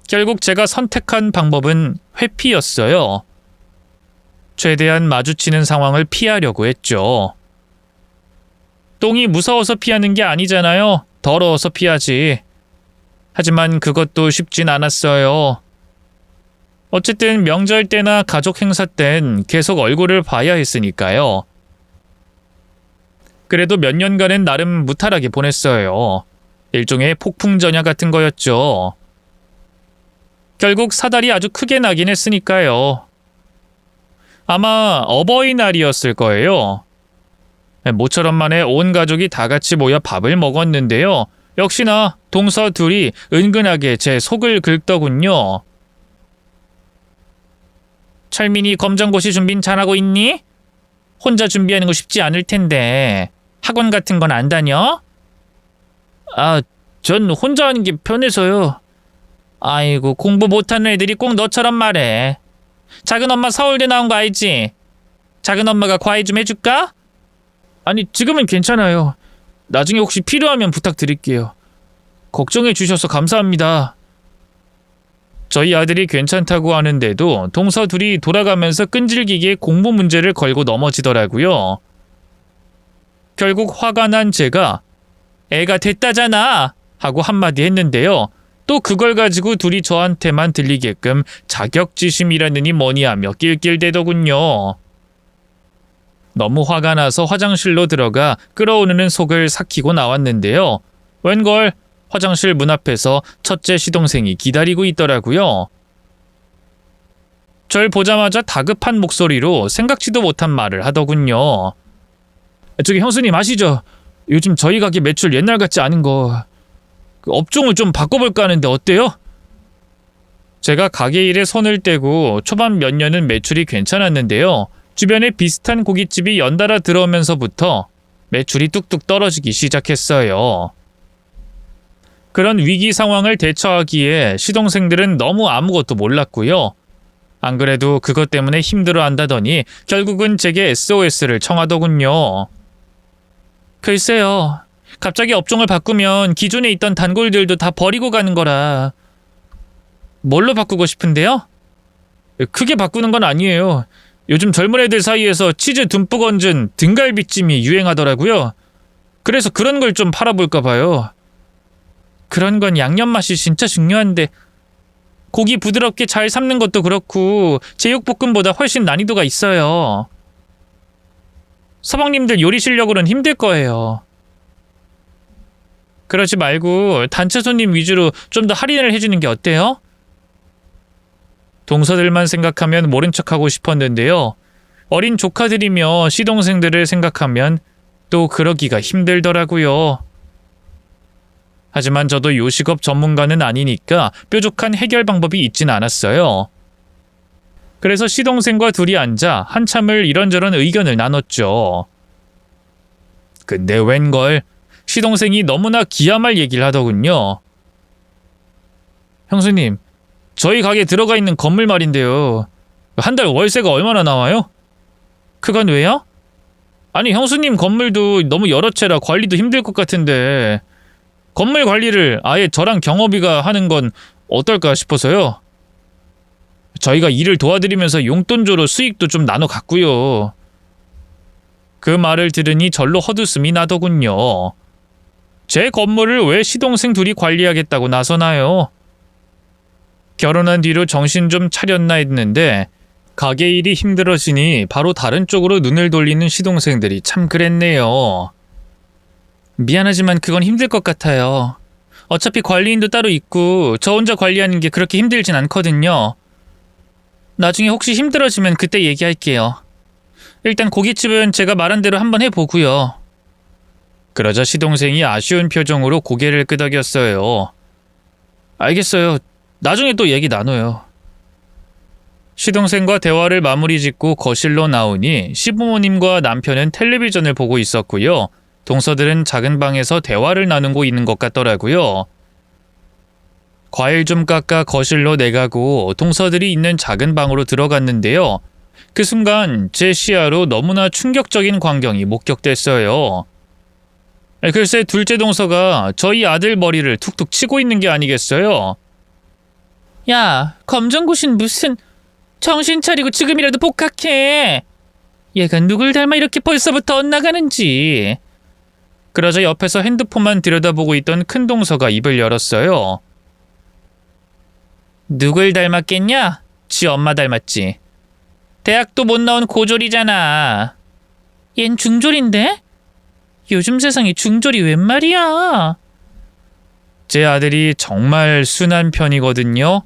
결국 제가 선택한 방법은 회피였어요. 최대한 마주치는 상황을 피하려고 했죠. 똥이 무서워서 피하는 게 아니잖아요. 더러워서 피하지. 하지만 그것도 쉽진 않았어요. 어쨌든 명절 때나 가족 행사 땐 계속 얼굴을 봐야 했으니까요. 그래도 몇 년간은 나름 무탈하게 보냈어요. 일종의 폭풍전야 같은 거였죠. 결국 사달이 아주 크게 나긴 했으니까요. 아마 어버이날이었을 거예요. 모처럼 만에 온 가족이 다 같이 모여 밥을 먹었는데요. 역시나 동서 둘이 은근하게 제 속을 긁더군요. 철민이 검정고시 준비는 잘하고 있니? 혼자 준비하는 거 쉽지 않을 텐데 학원 같은 건 안 다녀? 아, 전 혼자 하는 게 편해서요. 아이고, 공부 못하는 애들이 꼭 너처럼 말해. 작은 엄마 서울대 나온 거 알지? 작은 엄마가 과외 좀 해줄까? 아니, 지금은 괜찮아요. 나중에 혹시 필요하면 부탁드릴게요. 걱정해 주셔서 감사합니다. 저희 아들이 괜찮다고 하는데도 동서 둘이 돌아가면서 끈질기게 공부 문제를 걸고 넘어지더라고요. 결국 화가 난 제가 애가 됐다잖아 하고 한마디 했는데요. 또 그걸 가지고 둘이 저한테만 들리게끔 자격지심이라느니 뭐니하며 낄낄대더군요. 너무 화가 나서 화장실로 들어가 끓어오르는 속을 삭히고 나왔는데요. 웬걸 화장실 문 앞에서 첫째 시동생이 기다리고 있더라고요. 절 보자마자 다급한 목소리로 생각지도 못한 말을 하더군요. 저기 형수님 아시죠? 요즘 저희 가게 매출 옛날 같지 않은 거 업종을 좀 바꿔볼까 하는데 어때요? 제가 가게 일에 손을 떼고 초반 몇 년은 매출이 괜찮았는데요. 주변에 비슷한 고깃집이 연달아 들어오면서부터 매출이 뚝뚝 떨어지기 시작했어요. 그런 위기 상황을 대처하기에 시동생들은 너무 아무것도 몰랐고요. 안 그래도 그것 때문에 힘들어한다더니 결국은 제게 SOS를 청하더군요. 글쎄요. 갑자기 업종을 바꾸면 기존에 있던 단골들도 다 버리고 가는 거라. 뭘로 바꾸고 싶은데요? 크게 바꾸는 건 아니에요. 요즘 젊은 애들 사이에서 치즈 듬뿍 얹은 등갈비찜이 유행하더라고요. 그래서 그런 걸 좀 팔아볼까 봐요. 그런 건 양념 맛이 진짜 중요한데 고기 부드럽게 잘 삶는 것도 그렇고 제육볶음보다 훨씬 난이도가 있어요. 서방님들 요리 실력으로는 힘들 거예요. 그러지 말고 단체 손님 위주로 좀 더 할인을 해주는 게 어때요? 동서들만 생각하면 모른 척하고 싶었는데요. 어린 조카들이며 시동생들을 생각하면 또 그러기가 힘들더라고요. 하지만 저도 요식업 전문가는 아니니까 뾰족한 해결 방법이 있진 않았어요. 그래서 시동생과 둘이 앉아 한참을 이런저런 의견을 나눴죠. 근데 웬걸 시동생이 너무나 기야말 얘기를 하더군요. 형수님, 저희 가게 들어가 있는 건물 말인데요. 한 달 월세가 얼마나 나와요? 그건 왜요? 아니 형수님 건물도 너무 여러 채라 관리도 힘들 것 같은데 건물 관리를 아예 저랑 경호비가 하는 건 어떨까 싶어서요. 저희가 일을 도와드리면서 용돈조로 수익도 좀 나눠 갖고요. 그 말을 들으니 절로 헛웃음이 나더군요. 제 건물을 왜 시동생 둘이 관리하겠다고 나서나요? 결혼한 뒤로 정신 좀 차렸나 했는데 가게 일이 힘들어지니 바로 다른 쪽으로 눈을 돌리는 시동생들이 참 그랬네요. 미안하지만 그건 힘들 것 같아요. 어차피 관리인도 따로 있고 저 혼자 관리하는 게 그렇게 힘들진 않거든요. 나중에 혹시 힘들어지면 그때 얘기할게요. 일단 고깃집은 제가 말한 대로 한번 해보고요. 그러자 시동생이 아쉬운 표정으로 고개를 끄덕였어요. 알겠어요. 나중에 또 얘기 나눠요. 시동생과 대화를 마무리 짓고 거실로 나오니 시부모님과 남편은 텔레비전을 보고 있었고요. 동서들은 작은 방에서 대화를 나누고 있는 것 같더라고요. 과일 좀 깎아 거실로 내가고 동서들이 있는 작은 방으로 들어갔는데요. 그 순간 제 시야로 너무나 충격적인 광경이 목격됐어요. 글쎄 둘째 동서가 저희 아들 머리를 툭툭 치고 있는 게 아니겠어요? 야, 검정고시는 무슨... 정신 차리고 지금이라도 복학해. 얘가 누굴 닮아 이렇게 벌써부터 엇나가는지. 그러자 옆에서 핸드폰만 들여다보고 있던 큰 동서가 입을 열었어요. 누굴 닮았겠냐? 지 엄마 닮았지. 대학도 못 나온 고졸이잖아. 얜 중졸인데? 요즘 세상에 중졸이 웬 말이야. 제 아들이 정말 순한 편이거든요.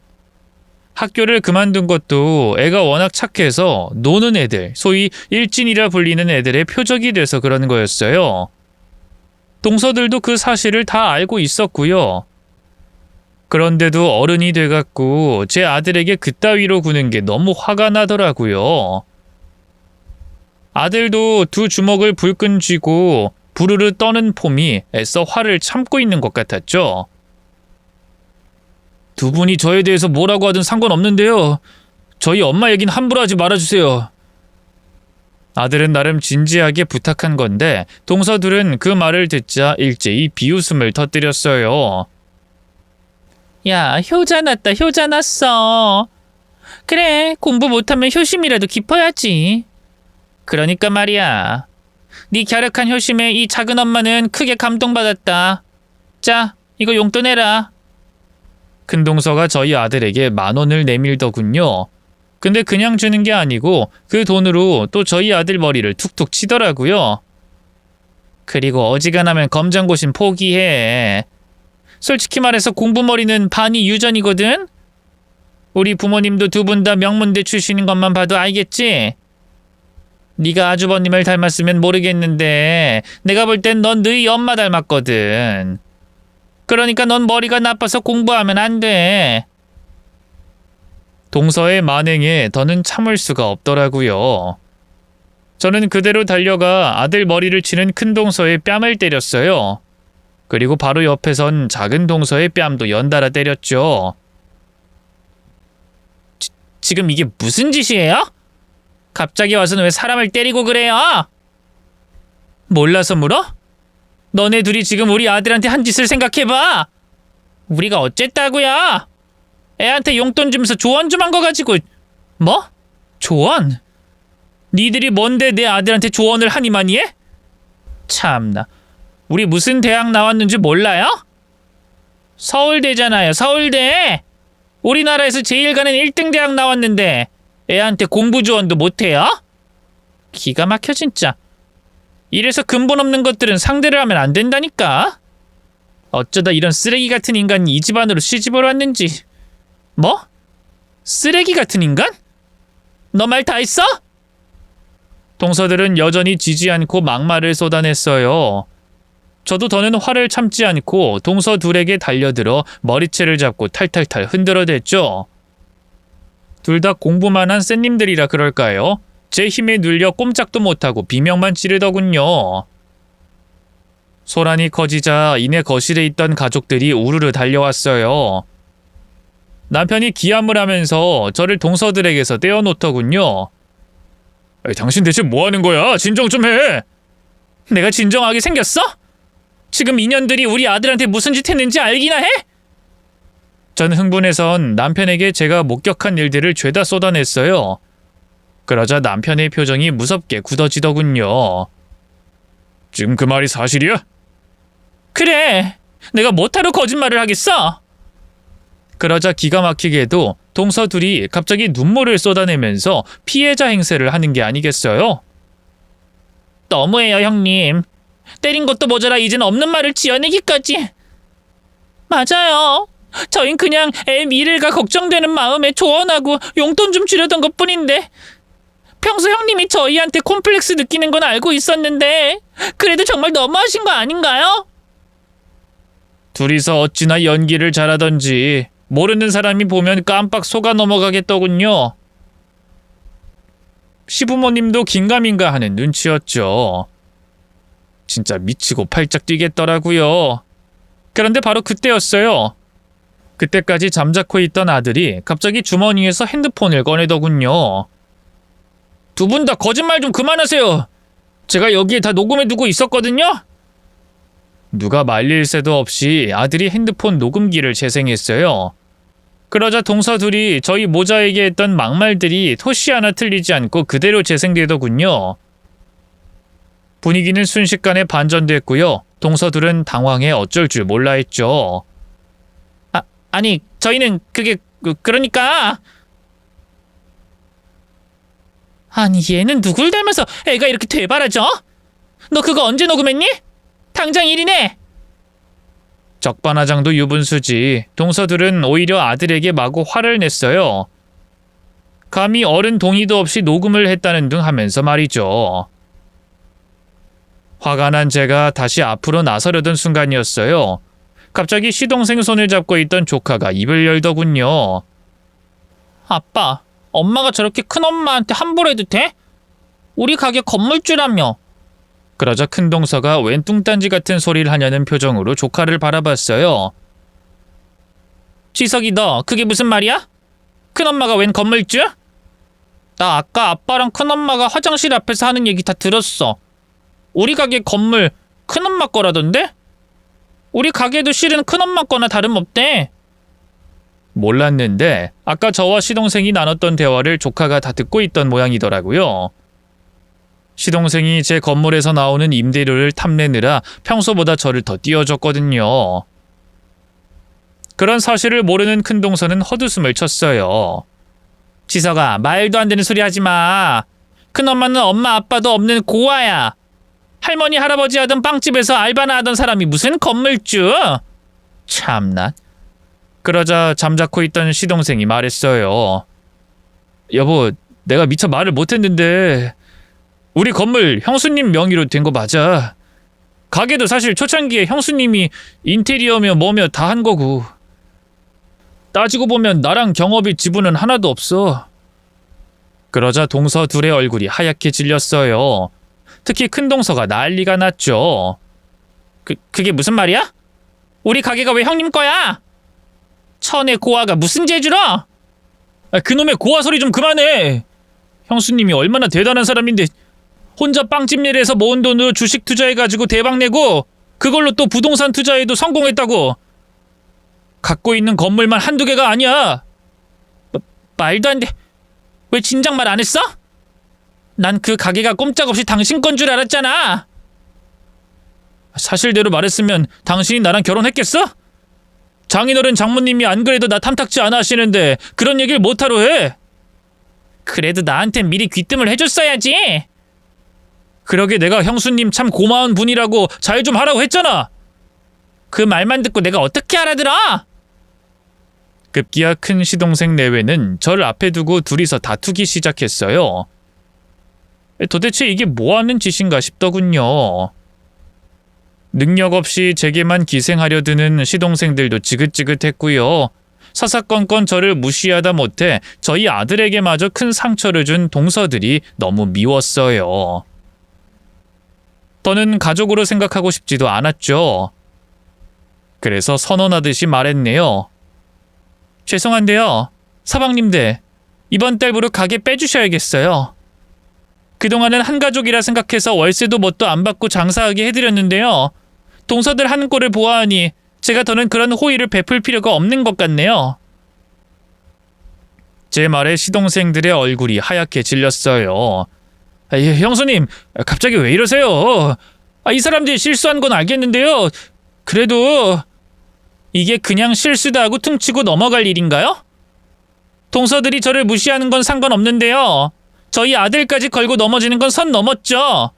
학교를 그만둔 것도 애가 워낙 착해서 노는 애들, 소위 일진이라 불리는 애들의 표적이 돼서 그러는 거였어요. 동서들도 그 사실을 다 알고 있었고요. 그런데도 어른이 돼갖고 제 아들에게 그따위로 구는 게 너무 화가 나더라고요. 아들도 두 주먹을 불끈 쥐고 부르르 떠는 폼이 애써 화를 참고 있는 것 같았죠. 두 분이 저에 대해서 뭐라고 하든 상관없는데요. 저희 엄마 얘긴 함부로 하지 말아주세요. 아들은 나름 진지하게 부탁한 건데 동서들은 그 말을 듣자 일제히 비웃음을 터뜨렸어요. 야, 효자 났다, 효자 났어. 그래, 공부 못하면 효심이라도 깊어야지. 그러니까 말이야. 네 갸륵한 효심에 이 작은 엄마는 크게 감동받았다. 자, 이거 용돈 내라. 큰동서가 저희 아들에게 10,000원을 내밀더군요. 근데 그냥 주는 게 아니고 그 돈으로 또 저희 아들 머리를 툭툭 치더라고요. 그리고 어지간하면 검정고시 포기해. 솔직히 말해서 공부머리는 반이 유전이거든? 우리 부모님도 두 분 다 명문대 출신인 것만 봐도 알겠지? 네가 아주버님을 닮았으면 모르겠는데 내가 볼 땐 넌 너희 엄마 닮았거든. 그러니까 넌 머리가 나빠서 공부하면 안 돼. 동서의 만행에 더는 참을 수가 없더라고요. 저는 그대로 달려가 아들 머리를 치는 큰 동서의 뺨을 때렸어요. 그리고 바로 옆에선 작은 동서의 뺨도 연달아 때렸죠. 지금 이게 무슨 짓이에요? 갑자기 와서는 왜 사람을 때리고 그래요? 몰라서 물어? 너네 둘이 지금 우리 아들한테 한 짓을 생각해봐. 우리가 어쨌다고요? 애한테 용돈 주면서 조언 좀 한 거 가지고. 뭐? 조언? 니들이 뭔데 내 아들한테 조언을 하니마니 해? 참나. 우리 무슨 대학 나왔는지 몰라요? 서울대잖아요. 서울대. 우리나라에서 제일 가는 1등 대학 나왔는데 애한테 공부 조언도 못해요? 기가 막혀 진짜. 이래서 근본 없는 것들은 상대를 하면 안 된다니까. 어쩌다 이런 쓰레기 같은 인간이 이 집안으로 시집을 왔는지. 뭐? 쓰레기 같은 인간? 너 말 다 했어? 동서들은 여전히 지지 않고 막말을 쏟아냈어요. 저도 더는 화를 참지 않고 동서 둘에게 달려들어 머리채를 잡고 탈탈탈 흔들어댔죠. 둘 다 공부만 한 쌤님들이라 그럴까요? 제 힘에 눌려 꼼짝도 못하고 비명만 지르더군요. 소란이 커지자 이내 거실에 있던 가족들이 우르르 달려왔어요. 남편이 기함을 하면서 저를 동서들에게서 떼어놓더군요. 당신 대체 뭐 하는 거야? 진정 좀 해! 내가 진정하게 생겼어? 지금 이년들이 우리 아들한테 무슨 짓 했는지 알기나 해? 전 흥분해선 남편에게 제가 목격한 일들을 죄다 쏟아냈어요. 그러자 남편의 표정이 무섭게 굳어지더군요. 지금 그 말이 사실이야? 그래! 내가 뭐하러 거짓말을 하겠어? 그러자 기가 막히게도 동서 둘이 갑자기 눈물을 쏟아내면서 피해자 행세를 하는 게 아니겠어요? 너무해요, 형님. 때린 것도 모자라 이젠 없는 말을 지어내기까지. 맞아요. 저흰 그냥 애 미래가 걱정되는 마음에 조언하고 용돈 좀 주려던 것뿐인데 평소 형님이 저희한테 콤플렉스 느끼는 건 알고 있었는데 그래도 정말 너무하신 거 아닌가요? 둘이서 어찌나 연기를 잘하던지 모르는 사람이 보면 깜빡 속아 넘어가겠더군요. 시부모님도 긴가민가 하는 눈치였죠. 진짜 미치고 팔짝 뛰겠더라고요. 그런데 바로 그때였어요. 그때까지 잠자코 있던 아들이 갑자기 주머니에서 핸드폰을 꺼내더군요. 두 분 다 거짓말 좀 그만하세요. 제가 여기에 다 녹음해두고 있었거든요. 누가 말릴 새도 없이 아들이 핸드폰 녹음기를 재생했어요. 그러자 동서 둘이 저희 모자에게 했던 막말들이 토시 하나 틀리지 않고 그대로 재생되더군요. 분위기는 순식간에 반전됐고요. 동서 둘은 당황해 어쩔 줄 몰라 했죠. 아니 저희는 그러니까 아니 얘는 누굴 닮아서 애가 이렇게 되바라져? 너 그거 언제 녹음했니? 당장 1인해! 적반하장도 유분수지. 동서들은 오히려 아들에게 마구 화를 냈어요. 감히 어른 동의도 없이 녹음을 했다는 등 하면서 말이죠. 화가 난 제가 다시 앞으로 나서려던 순간이었어요. 갑자기 시동생 손을 잡고 있던 조카가 입을 열더군요. 아빠, 엄마가 저렇게 큰엄마한테 함부로 해도 돼? 우리 가게 건물주라며. 그러자 큰동서가 웬 뚱딴지 같은 소리를 하냐는 표정으로 조카를 바라봤어요. 지석이 너 그게 무슨 말이야? 큰엄마가 웬 건물주? 나 아까 아빠랑 큰엄마가 화장실 앞에서 하는 얘기 다 들었어. 우리 가게 건물 큰엄마 거라던데? 우리 가게도 실은 큰엄마 거나 다름없대. 몰랐는데 아까 저와 시동생이 나눴던 대화를 조카가 다 듣고 있던 모양이더라고요. 시동생이 제 건물에서 나오는 임대료를 탐내느라 평소보다 저를 더 띄워줬거든요. 그런 사실을 모르는 큰동서는 헛웃음을 쳤어요. 지석아, 말도 안 되는 소리 하지 마. 큰엄마는 엄마 아빠도 없는 고아야. 할머니 할아버지 하던 빵집에서 알바나 하던 사람이 무슨 건물주? 참나. 그러자 잠자코 있던 시동생이 말했어요. 여보, 내가 미처 말을 못했는데 우리 건물 형수님 명의로 된 거 맞아. 가게도 사실 초창기에 형수님이 인테리어며 뭐며 다 한 거고. 따지고 보면 나랑 경업이 지분은 하나도 없어. 그러자 동서 둘의 얼굴이 하얗게 질렸어요. 특히 큰동서가 난리가 났죠. 그게 무슨 말이야? 우리 가게가 왜 형님 거야? 천의 고아가 무슨 재주로? 그놈의 고아 소리 좀 그만해. 형수님이 얼마나 대단한 사람인데 혼자 빵집 일에서 모은 돈으로 주식 투자해가지고 대박내고 그걸로 또 부동산 투자에도 성공했다고. 갖고 있는 건물만 한두 개가 아니야. 말도 안 돼. 왜 진작 말 안 했어? 난 그 가게가 꼼짝없이 당신 건 줄 알았잖아. 사실대로 말했으면 당신이 나랑 결혼했겠어? 장인어른 장모님이 안 그래도 나 탐탁지 않아 하시는데 그런 얘기를 못하러 해. 그래도 나한텐 미리 귀뜸을 해줬어야지. 그러게 내가 형수님 참 고마운 분이라고 잘 좀 하라고 했잖아. 그 말만 듣고 내가 어떻게 알아들어? 급기야 큰 시동생 내외는 저를 앞에 두고 둘이서 다투기 시작했어요. 도대체 이게 뭐하는 짓인가 싶더군요. 능력 없이 제게만 기생하려 드는 시동생들도 지긋지긋했고요. 사사건건 저를 무시하다 못해 저희 아들에게마저 큰 상처를 준 동서들이 너무 미웠어요. 더는 가족으로 생각하고 싶지도 않았죠. 그래서 선언하듯이 말했네요. 죄송한데요. 서방님들, 이번 달부로 가게 빼주셔야겠어요. 그동안은 한 가족이라 생각해서 월세도 뭣도 안 받고 장사하게 해드렸는데요. 동서들 하는 꼴을 보아하니 제가 더는 그런 호의를 베풀 필요가 없는 것 같네요. 제 말에 시동생들의 얼굴이 하얗게 질렸어요. 형수님, 갑자기 왜 이러세요? 이 사람들이 실수한 건 알겠는데요. 그래도 이게 그냥 실수다 하고 퉁치고 넘어갈 일인가요? 동서들이 저를 무시하는 건 상관없는데요. 저희 아들까지 걸고 넘어지는 건 선 넘었죠.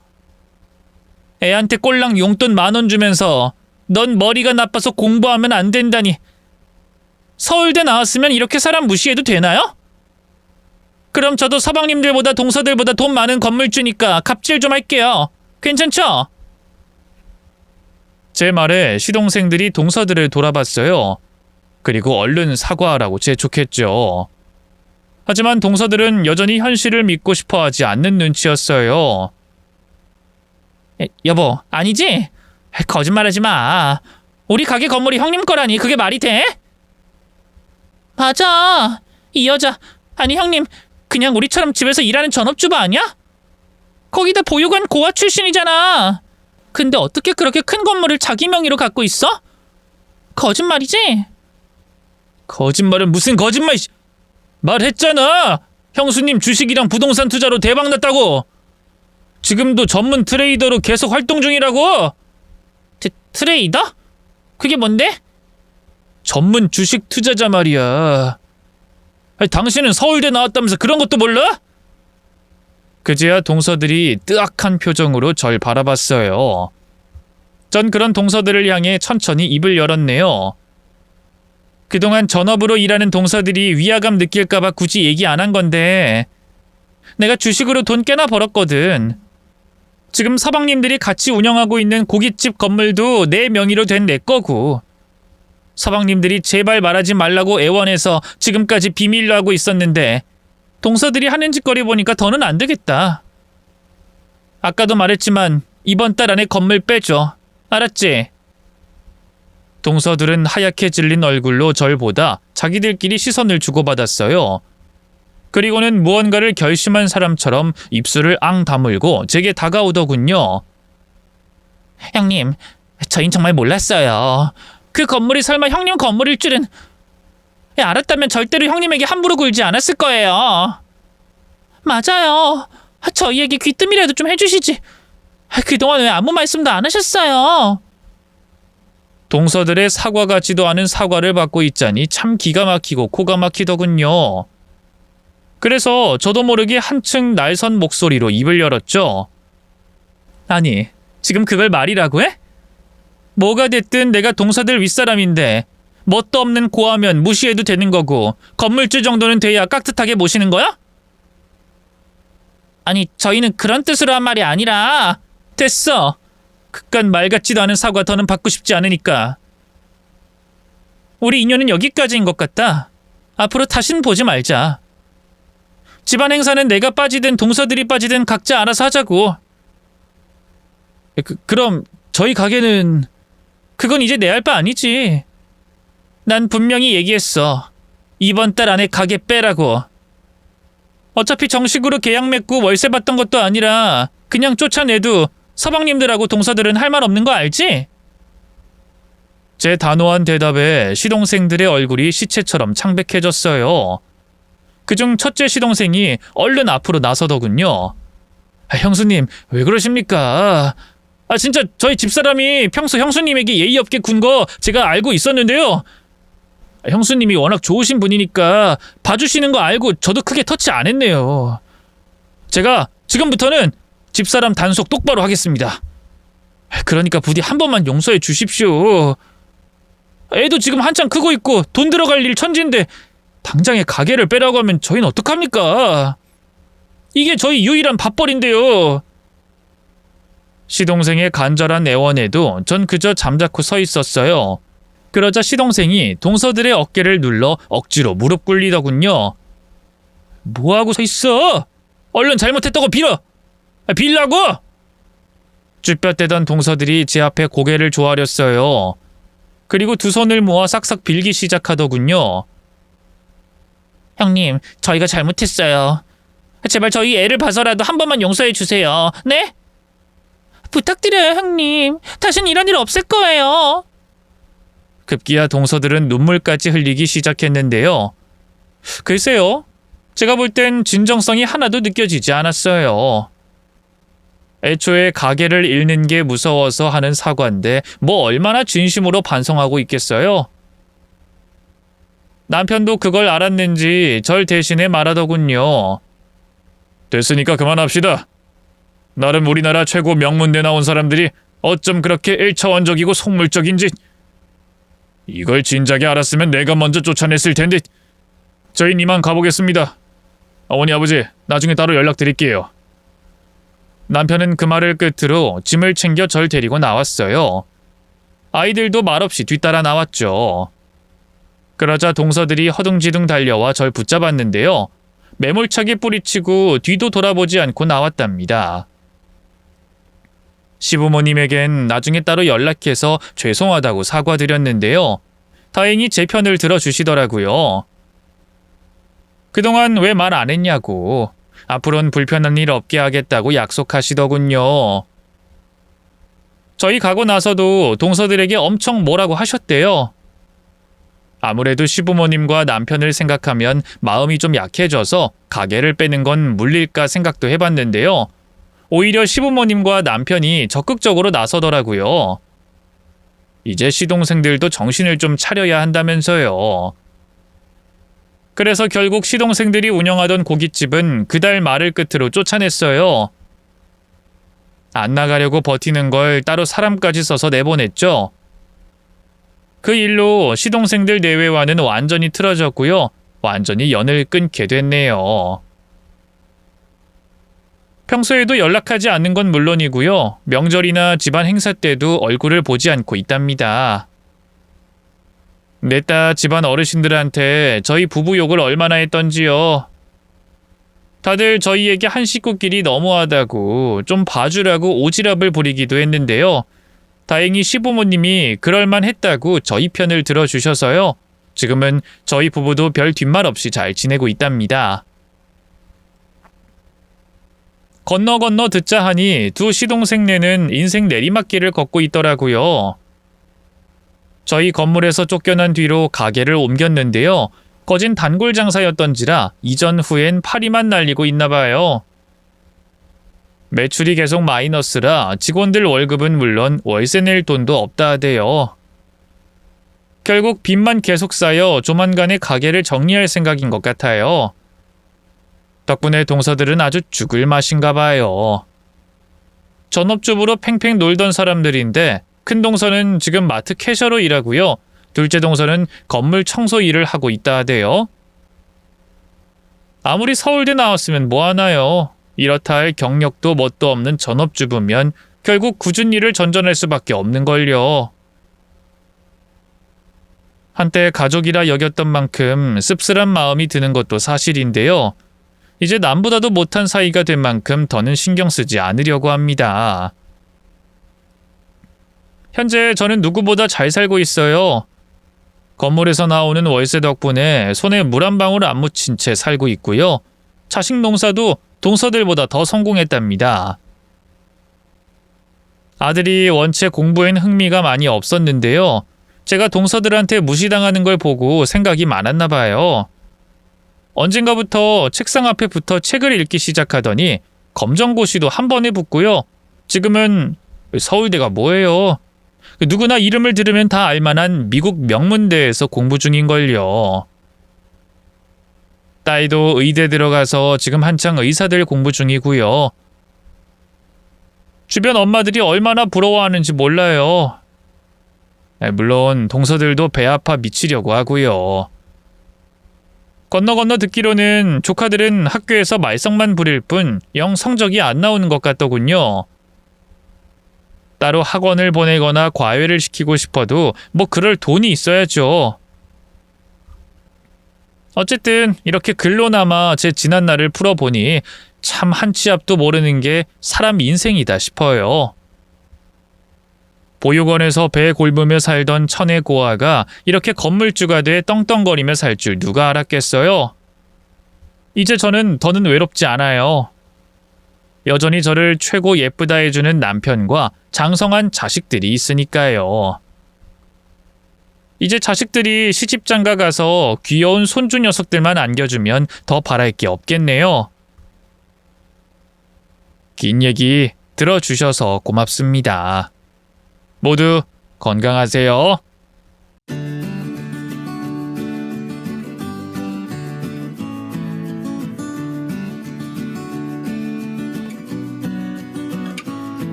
애한테 꼴랑 용돈 10,000원 주면서 넌 머리가 나빠서 공부하면 안 된다니. 서울대 나왔으면 이렇게 사람 무시해도 되나요? 그럼 저도 서방님들보다 동서들보다 돈 많은 건물주니까 갑질 좀 할게요. 괜찮죠? 제 말에 시동생들이 동서들을 돌아봤어요. 그리고 얼른 사과하라고 재촉했죠. 하지만 동서들은 여전히 현실을 믿고 싶어하지 않는 눈치였어요. 여보, 아니지? 거짓말하지 마. 우리 가게 건물이 형님 거라니 그게 말이 돼? 맞아. 이 여자, 아니 형님, 그냥 우리처럼 집에서 일하는 전업주부 아니야? 거기다 보육원 고아 출신이잖아. 근데 어떻게 그렇게 큰 건물을 자기 명의로 갖고 있어? 거짓말이지? 거짓말은 무슨 거짓말. 말했잖아. 형수님 주식이랑 부동산 투자로 대박났다고. 지금도 전문 트레이더로 계속 활동 중이라고. 트레이더? 그게 뭔데? 전문 주식 투자자 말이야. 아니, 당신은 서울대 나왔다면서 그런 것도 몰라? 그제야 동서들이 뜨악한 표정으로 절 바라봤어요. 전 그런 동서들을 향해 천천히 입을 열었네요. 그동안 전업으로 일하는 동서들이 위화감 느낄까봐 굳이 얘기 안 한 건데 내가 주식으로 돈 꽤나 벌었거든. 지금 서방님들이 같이 운영하고 있는 고깃집 건물도 내 명의로 된 내 거고 서방님들이 제발 말하지 말라고 애원해서 지금까지 비밀로 하고 있었는데 동서들이 하는 짓거리 보니까 더는 안 되겠다. 아까도 말했지만 이번 달 안에 건물 빼줘. 알았지? 동서들은 하얗게 질린 얼굴로 절 보다 자기들끼리 시선을 주고받았어요. 그리고는 무언가를 결심한 사람처럼 입술을 앙 다물고 제게 다가오더군요. 형님, 저흰 정말 몰랐어요. 그 건물이 설마 형님 건물일 줄은. 알았다면 절대로 형님에게 함부로 굴지 않았을 거예요. 맞아요. 저희에게 귀뜸이라도 좀 해주시지. 그동안 왜 아무 말씀도 안 하셨어요? 동서들의 사과 같지도 않은 사과를 받고 있자니 참 기가 막히고 코가 막히더군요. 그래서 저도 모르게 한층 날선 목소리로 입을 열었죠. 아니, 지금 그걸 말이라고 해? 뭐가 됐든 내가 동서들 윗사람인데 뭣도 없는 고하면 무시해도 되는 거고 건물주 정도는 돼야 깍듯하게 모시는 거야? 아니, 저희는 그런 뜻으로 한 말이 아니라. 됐어. 그깟 말 같지도 않은 사과 더는 받고 싶지 않으니까. 우리 인연은 여기까지인 것 같다. 앞으로 다신 보지 말자. 집안 행사는 내가 빠지든 동서들이 빠지든 각자 알아서 하자고. 그럼 저희 가게는... 그건 이제 내 할 바 아니지. 난 분명히 얘기했어. 이번 달 안에 가게 빼라고. 어차피 정식으로 계약 맺고 월세 받던 것도 아니라 그냥 쫓아내도 서방님들하고 동서들은 할 말 없는 거 알지? 제 단호한 대답에 시동생들의 얼굴이 시체처럼 창백해졌어요. 그중 첫째 시동생이 얼른 앞으로 나서더군요. 형수님, 왜 그러십니까? 진짜 저희 집사람이 평소 형수님에게 예의 없게 군 거 제가 알고 있었는데요. 형수님이 워낙 좋으신 분이니까 봐주시는 거 알고 저도 크게 터치 안 했네요. 제가 지금부터는 집사람 단속 똑바로 하겠습니다. 그러니까 부디 한 번만 용서해 주십시오. 애도 지금 한창 크고 있고 돈 들어갈 일 천지인데 당장에 가게를 빼라고 하면 저희는 어떡합니까? 이게 저희 유일한 밥벌인데요. 시동생의 간절한 애원에도 전 그저 잠자코 서 있었어요. 그러자 시동생이 동서들의 어깨를 눌러 억지로 무릎 꿇리더군요. 뭐하고 서 있어? 얼른 잘못했다고 빌어! 빌라고! 쭈뼛대던 동서들이 제 앞에 고개를 조아렸어요. 그리고 두 손을 모아 싹싹 빌기 시작하더군요. 형님, 저희가 잘못했어요. 제발 저희 애를 봐서라도 한 번만 용서해 주세요. 네? 부탁드려요, 형님. 다신 이런 일 없을 거예요. 급기야 동서들은 눈물까지 흘리기 시작했는데요. 글쎄요, 제가 볼 땐 진정성이 하나도 느껴지지 않았어요. 애초에 가게를 잃는 게 무서워서 하는 사과인데 뭐 얼마나 진심으로 반성하고 있겠어요? 남편도 그걸 알았는지 절 대신해 말하더군요. 됐으니까 그만합시다. 나름 우리나라 최고 명문대 나온 사람들이 어쩜 그렇게 일차원적이고 속물적인지. 이걸 진작에 알았으면 내가 먼저 쫓아냈을 텐데. 저희 이만 가보겠습니다. 어머니 아버지, 나중에 따로 연락드릴게요. 남편은 그 말을 끝으로 짐을 챙겨 절 데리고 나왔어요. 아이들도 말없이 뒤따라 나왔죠. 그러자 동서들이 허둥지둥 달려와 절 붙잡았는데요. 매몰차게 뿌리치고 뒤도 돌아보지 않고 나왔답니다. 시부모님에겐 나중에 따로 연락해서 죄송하다고 사과드렸는데요. 다행히 제 편을 들어주시더라고요. 그동안 왜 말 안 했냐고, 앞으로는 불편한 일 없게 하겠다고 약속하시더군요. 저희 가고 나서도 동서들에게 엄청 뭐라고 하셨대요. 아무래도 시부모님과 남편을 생각하면 마음이 좀 약해져서 가게를 빼는 건 물릴까 생각도 해봤는데요. 오히려 시부모님과 남편이 적극적으로 나서더라고요. 이제 시동생들도 정신을 좀 차려야 한다면서요. 그래서 결국 시동생들이 운영하던 고깃집은 그달 말을 끝으로 쫓아냈어요. 안 나가려고 버티는 걸 따로 사람까지 써서 내보냈죠. 그 일로 시동생들 내외와는 완전히 틀어졌고요. 완전히 연을 끊게 됐네요. 평소에도 연락하지 않는 건 물론이고요. 명절이나 집안 행사 때도 얼굴을 보지 않고 있답니다. 냈다 집안 어르신들한테 저희 부부 욕을 얼마나 했던지요. 다들 저희에게 한 식구끼리 너무하다고 좀 봐주라고 오지랖을 부리기도 했는데요. 다행히 시부모님이 그럴만 했다고 저희 편을 들어주셔서요. 지금은 저희 부부도 별 뒷말 없이 잘 지내고 있답니다. 건너 듣자 하니 두 시동생네는 인생 내리막길을 걷고 있더라고요. 저희 건물에서 쫓겨난 뒤로 가게를 옮겼는데요. 거진 단골 장사였던지라 이전 후엔 파리만 날리고 있나 봐요. 매출이 계속 마이너스라 직원들 월급은 물론 월세 낼 돈도 없다 하대요. 결국 빚만 계속 쌓여 조만간에 가게를 정리할 생각인 것 같아요. 덕분에 동서들은 아주 죽을 맛인가 봐요. 전업주부로 팽팽 놀던 사람들인데 큰 동서는 지금 마트 캐셔로 일하고요. 둘째 동서는 건물 청소 일을 하고 있다 하대요. 아무리 서울대 나왔으면 뭐하나요? 이렇다 할 경력도 뭣도 없는 전업주부면 결국 굳은 일을 전전할 수밖에 없는걸요. 한때 가족이라 여겼던 만큼 씁쓸한 마음이 드는 것도 사실인데요. 이제 남보다도 못한 사이가 된 만큼 더는 신경 쓰지 않으려고 합니다. 현재 저는 누구보다 잘 살고 있어요. 건물에서 나오는 월세 덕분에 손에 물 한 방울 안 묻힌 채 살고 있고요. 자식 농사도 동서들보다 더 성공했답니다. 아들이 원체 공부엔 흥미가 많이 없었는데요. 제가 동서들한테 무시당하는 걸 보고 생각이 많았나 봐요. 언젠가부터 책상 앞에 붙어 책을 읽기 시작하더니 검정고시도 한 번에 붙고요. 지금은 서울대가 뭐예요? 누구나 이름을 들으면 다 알만한 미국 명문대에서 공부 중인걸요. 딸도 의대 들어가서 지금 한창 의사들 공부 중이고요. 주변 엄마들이 얼마나 부러워하는지 몰라요. 물론 동서들도 배 아파 미치려고 하고요. 건너 듣기로는 조카들은 학교에서 말썽만 부릴 뿐 영 성적이 안 나오는 것 같더군요. 따로 학원을 보내거나 과외를 시키고 싶어도 뭐 그럴 돈이 있어야죠. 어쨌든 이렇게 글로나마 제 지난 날을 풀어보니 참 한 치 앞도 모르는 게 사람 인생이다 싶어요. 보육원에서 배 골무며 살던 천의 고아가 이렇게 건물주가 돼 떵떵거리며 살 줄 누가 알았겠어요? 이제 저는 더는 외롭지 않아요. 여전히 저를 최고 예쁘다 해주는 남편과 장성한 자식들이 있으니까요. 이제 자식들이 시집장가 가서 귀여운 손주 녀석들만 안겨주면 더 바랄 게 없겠네요. 긴 얘기 들어주셔서 고맙습니다. 모두 건강하세요.